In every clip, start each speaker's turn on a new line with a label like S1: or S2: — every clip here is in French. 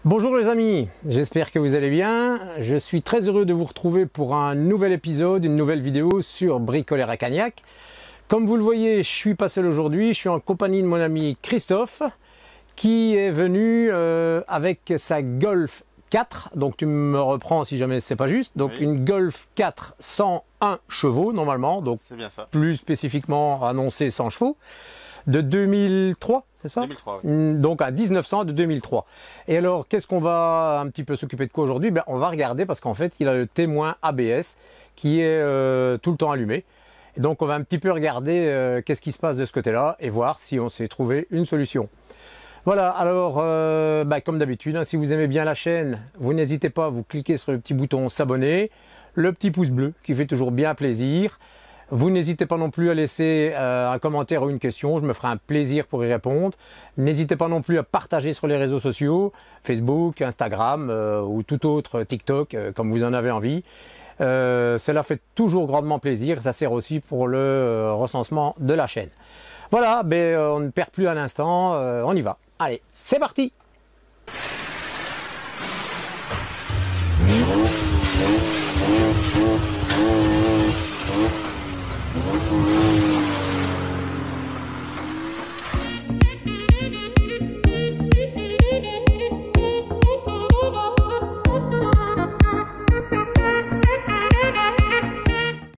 S1: Bonjour les amis, j'espère que vous allez bien. Je suis très heureux de vous retrouver pour un nouvel épisode, une nouvelle vidéo sur Bricoleur à Cagnac. Comme vous le voyez, je suis pas seul aujourd'hui, je suis en compagnie de mon ami Christophe qui est venu avec sa Golf 4. Donc tu me reprends si jamais c'est pas juste. Donc oui. Une Golf 4 101 chevaux normalement, donc c'est bien ça. Plus spécifiquement annoncé 100 chevaux. De 2003, c'est ça?
S2: 2003, oui.
S1: Donc à 1900 de 2003. Et alors, qu'est-ce qu'on va un petit peu s'occuper de quoi aujourd'hui? Ben, on va regarder parce qu'en fait, il a le témoin ABS qui est tout le temps allumé. Et donc, on va un petit peu regarder qu'est-ce qui se passe de ce côté-là et voir si on s'est trouvé une solution. Voilà, alors, comme d'habitude, hein, si vous aimez bien la chaîne, vous n'hésitez pas, vous cliquez sur le petit bouton s'abonner, le petit pouce bleu qui fait toujours bien plaisir. Vous n'hésitez pas non plus à laisser un commentaire ou une question, je me ferai un plaisir pour y répondre. N'hésitez pas non plus à partager sur les réseaux sociaux, Facebook, Instagram ou tout autre TikTok, comme vous en avez envie. Cela fait toujours grandement plaisir, ça sert aussi pour le recensement de la chaîne. Voilà, on ne perd plus un instant, on y va. Allez, c'est parti!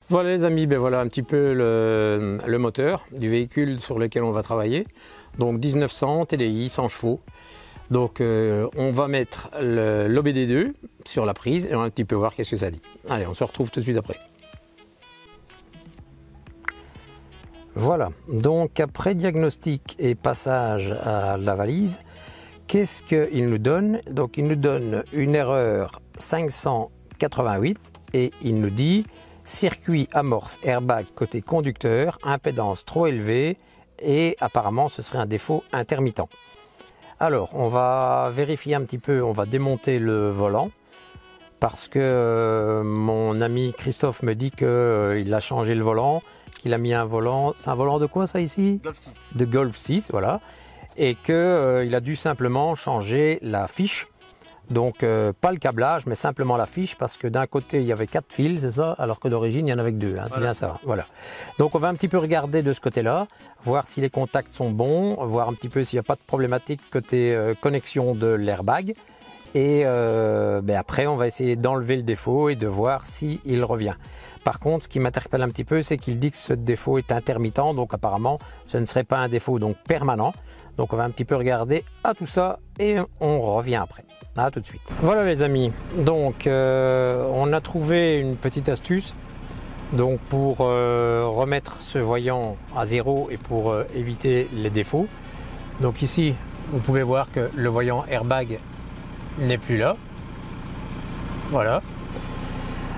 S1: Voilà les amis, voilà un petit peu le moteur du véhicule sur lequel on va travailler. Donc 1900 TDI 100 chevaux. Donc on va mettre l'OBD2 sur la prise et on va un petit peu voir qu'est-ce que ça dit. Allez, on se retrouve tout de suite après. Voilà, donc après diagnostic et passage à la valise, qu'est-ce qu'il nous donne? Donc il nous donne une erreur 588 et il nous dit circuit amorce airbag côté conducteur, impédance trop élevée et apparemment ce serait un défaut intermittent. Alors on va vérifier un petit peu, on va démonter le volant parce que mon ami Christophe me dit qu'il a changé le volant, qu'il a mis un volant, c'est un volant de quoi ça ici?
S2: Golf 6.
S1: De Golf 6, voilà, et qu'il a dû simplement changer la fiche. Donc pas le câblage mais simplement la fiche parce que d'un côté il y avait 4 fils, c'est ça, alors que d'origine il y en avait que 2, hein, c'est voilà. Bien ça. Voilà. Donc on va un petit peu regarder de ce côté-là, voir si les contacts sont bons, voir un petit peu s'il n'y a pas de problématique côté connexion de l'airbag. Et après on va essayer d'enlever le défaut et de voir s'il revient. Par contre ce qui m'interpelle un petit peu c'est qu'il dit que ce défaut est intermittent, donc apparemment ce ne serait pas un défaut donc permanent. Donc on va un petit peu regarder à tout ça et on revient après. À tout de suite. Voilà les amis, donc on a trouvé une petite astuce donc pour remettre ce voyant à zéro et pour éviter les défauts. Donc ici vous pouvez voir que le voyant airbag n'est plus là. Voilà.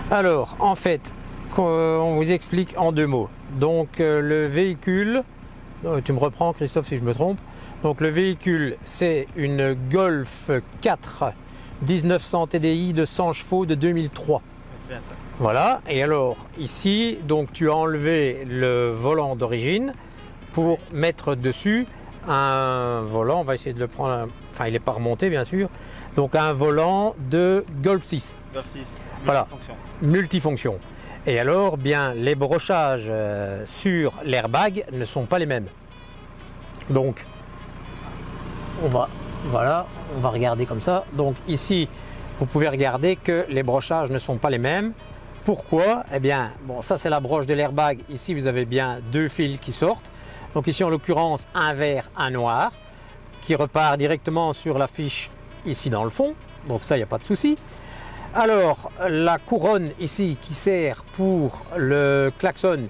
S1: Alors en fait on vous explique en deux mots. Donc le véhicule, tu me reprends Christophe si je me trompe. Donc le véhicule c'est une Golf 4 1900 TDI de 100 chevaux de 2003.
S2: C'est bien ça.
S1: Voilà, et alors ici donc tu as enlevé le volant d'origine pour mettre dessus un volant, on va essayer de le prendre, enfin il n'est pas remonté bien sûr, donc un volant de Golf 6.
S2: Golf 6,
S1: voilà,
S2: multifonction.
S1: Multifonction. Et alors bien les brochages sur l'airbag ne sont pas les mêmes. Donc on va regarder comme ça. Donc ici vous pouvez regarder que les brochages ne sont pas les mêmes. Pourquoi? Eh bien bon, ça c'est la broche de l'airbag. Ici vous avez bien deux fils qui sortent. Donc ici en l'occurrence un vert, un noir qui repart directement sur la fiche ici dans le fond. Donc ça il n'y a pas de souci. Alors la couronne ici qui sert pour le klaxon,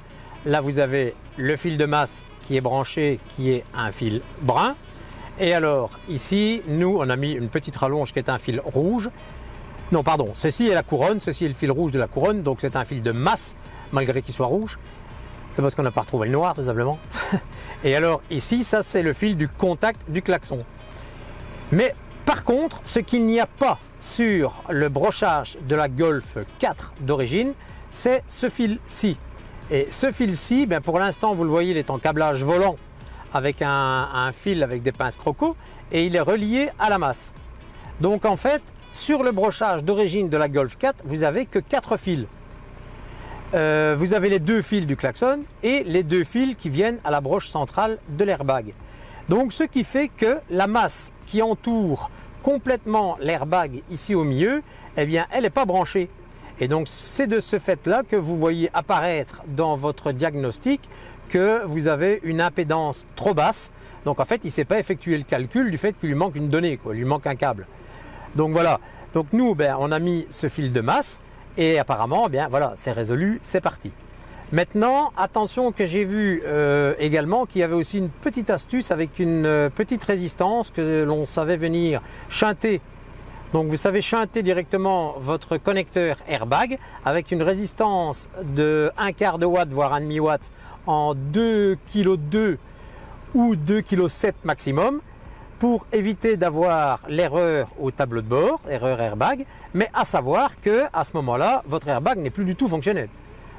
S1: là vous avez le fil de masse qui est branché, qui est un fil brun. Et alors ici, nous on a mis une petite rallonge qui est un fil rouge. Non pardon, ceci est la couronne, ceci est le fil rouge de la couronne, donc c'est un fil de masse, malgré qu'il soit rouge. C'est parce qu'on n'a pas retrouvé le noir tout simplement. Et alors ici, ça c'est le fil du contact du klaxon. Mais par contre, ce qu'il n'y a pas sur le brochage de la Golf 4 d'origine, c'est ce fil-ci. Et ce fil-ci, pour l'instant vous le voyez, il est en câblage volant avec un fil avec des pinces croco et il est relié à la masse. Donc en fait, sur le brochage d'origine de la Golf 4, vous avez que 4 fils. Vous avez les 2 fils du klaxon et les 2 fils qui viennent à la broche centrale de l'airbag. Donc ce qui fait que la masse qui entoure complètement l'airbag ici au milieu, eh bien elle n'est pas branchée. Et donc c'est de ce fait-là que vous voyez apparaître dans votre diagnostic que vous avez une impédance trop basse. Donc en fait il ne s'est pas effectué le calcul du fait qu'il lui manque une donnée, quoi, il lui manque un câble. Donc voilà, donc nous on a mis ce fil de masse et apparemment voilà, c'est résolu, c'est parti. Maintenant attention que j'ai vu également qu'il y avait aussi une petite astuce avec une petite résistance que l'on savait venir shunter. Donc vous savez shunter directement votre connecteur airbag avec une résistance de 1/4 de watt voire 1,5 watt en 2,2 kg ou 2,7 kg maximum pour éviter d'avoir l'erreur au tableau de bord, erreur airbag, mais à savoir que à ce moment-là, votre airbag n'est plus du tout fonctionnel.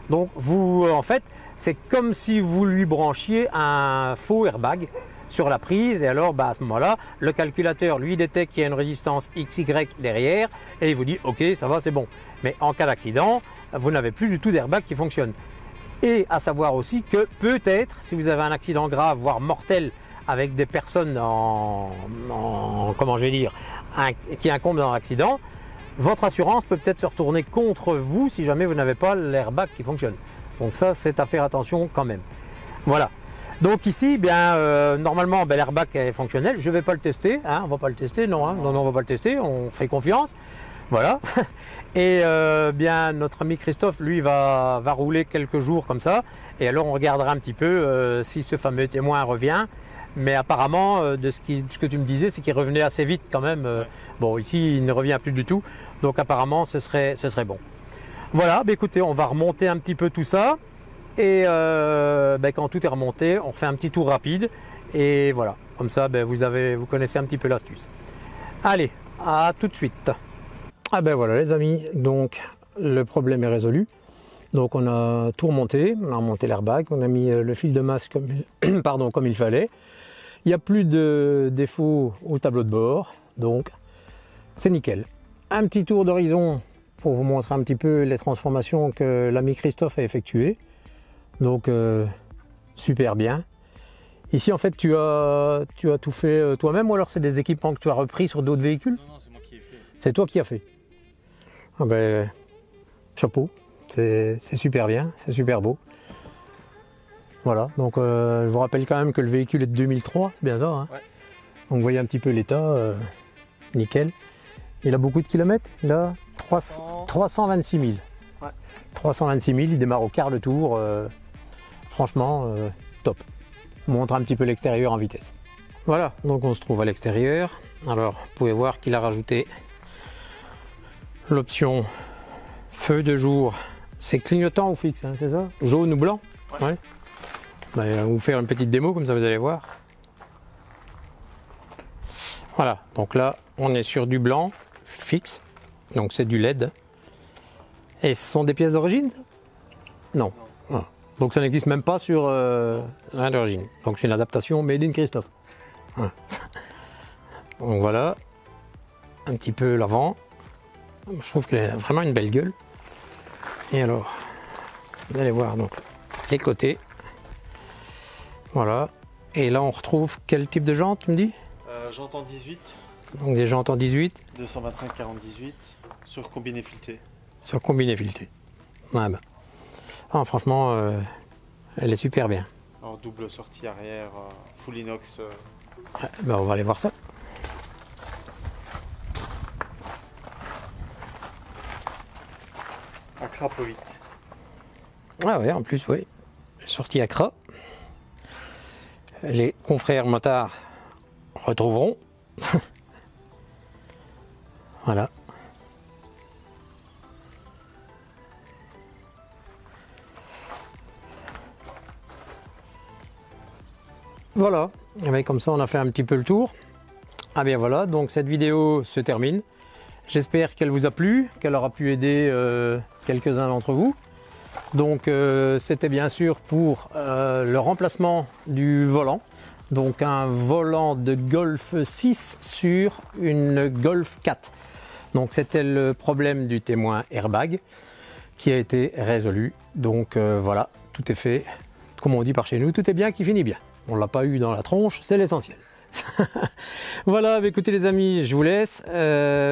S1: Donc vous, en fait, c'est comme si vous lui branchiez un faux airbag sur la prise et alors à ce moment-là, le calculateur lui détecte qu'il y a une résistance XY derrière et il vous dit ok, ça va, c'est bon. Mais en cas d'accident, vous n'avez plus du tout d'airbag qui fonctionne. Et à savoir aussi que peut-être, si vous avez un accident grave, voire mortel, avec des personnes comment je vais dire, qui incombent dans l'accident, votre assurance peut peut-être se retourner contre vous si jamais vous n'avez pas l'airbag qui fonctionne. Donc ça, c'est à faire attention quand même. Voilà. Donc ici, normalement, l'airbag est fonctionnel. Je ne vais pas le tester. Hein, on ne va pas le tester. Non, on va pas le tester. On fait confiance. Voilà. Et notre ami Christophe, lui, va rouler quelques jours comme ça. Et alors, on regardera un petit peu si ce fameux témoin revient. Mais apparemment, de ce que tu me disais, c'est qu'il revenait assez vite quand même. Bon, ici, il ne revient plus du tout. Donc apparemment, ce serait bon. Voilà, écoutez, on va remonter un petit peu tout ça. Et quand tout est remonté, on refait un petit tour rapide. Et voilà, comme ça, vous connaissez un petit peu l'astuce. Allez, à tout de suite. Ah voilà les amis, donc le problème est résolu. Donc on a tout remonté, on a remonté l'airbag, on a mis le fil de masse comme il fallait. Il n'y a plus de défaut au tableau de bord, donc c'est nickel. Un petit tour d'horizon pour vous montrer un petit peu les transformations que l'ami Christophe a effectuées. Donc super bien. Ici en fait tu as tout fait toi-même ou alors c'est des équipements que tu as repris sur d'autres véhicules?
S2: Non, c'est moi qui ai fait.
S1: C'est toi qui as fait? Ah chapeau, c'est super bien, c'est super beau. Voilà, donc je vous rappelle quand même que le véhicule est de 2003, c'est bien ça, hein?
S2: Ouais.
S1: Donc vous voyez un petit peu l'état, nickel. Il a beaucoup de kilomètres, il a 326 000.
S2: Ouais.
S1: 326 000, il démarre au quart de tour, franchement top. On montre un petit peu l'extérieur en vitesse. Voilà, donc on se trouve à l'extérieur. Alors vous pouvez voir qu'il a rajouté l'option feu de jour. C'est clignotant ou fixe, hein, c'est ça? Jaune ou blanc? Ouais. On va vous faire une petite démo comme ça vous allez voir. Voilà, donc là on est sur du blanc fixe, donc c'est du LED. Et ce sont des pièces d'origine? Non. Ah. Donc ça n'existe même pas sur rien d'origine. Donc c'est une adaptation made in Christophe. Ah. Donc voilà, un petit peu l'avant. Je trouve qu'elle a vraiment une belle gueule. Et alors, vous allez voir donc les côtés. Voilà. Et là on retrouve quel type de jante, tu me dis?
S2: Jante en 18.
S1: Donc des jantes en 18.
S2: 225 40 18 sur combiné fileté.
S1: Sur combiné fileté. Ah ah, franchement, elle est super bien.
S2: Alors double sortie arrière, full inox.
S1: Ouais, on va aller voir ça.
S2: Accra Pro 8.
S1: Ah ouais, en plus, oui. Sortie Accra. Les confrères motards retrouveront. Voilà. Voilà, et comme ça on a fait un petit peu le tour. Ah bien voilà, donc cette vidéo se termine. J'espère qu'elle vous a plu, qu'elle aura pu aider quelques-uns d'entre vous. Donc c'était bien sûr pour le remplacement du volant. Donc un volant de Golf 6 sur une Golf 4. Donc c'était le problème du témoin airbag qui a été résolu. Donc voilà, tout est fait. Comme on dit par chez nous, tout est bien qui finit bien. On ne l'a pas eu dans la tronche, c'est l'essentiel. Voilà, écoutez les amis, je vous laisse.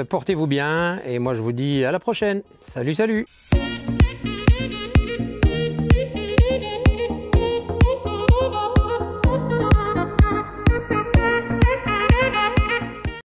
S1: Portez-vous bien et moi je vous dis à la prochaine. Salut, salut!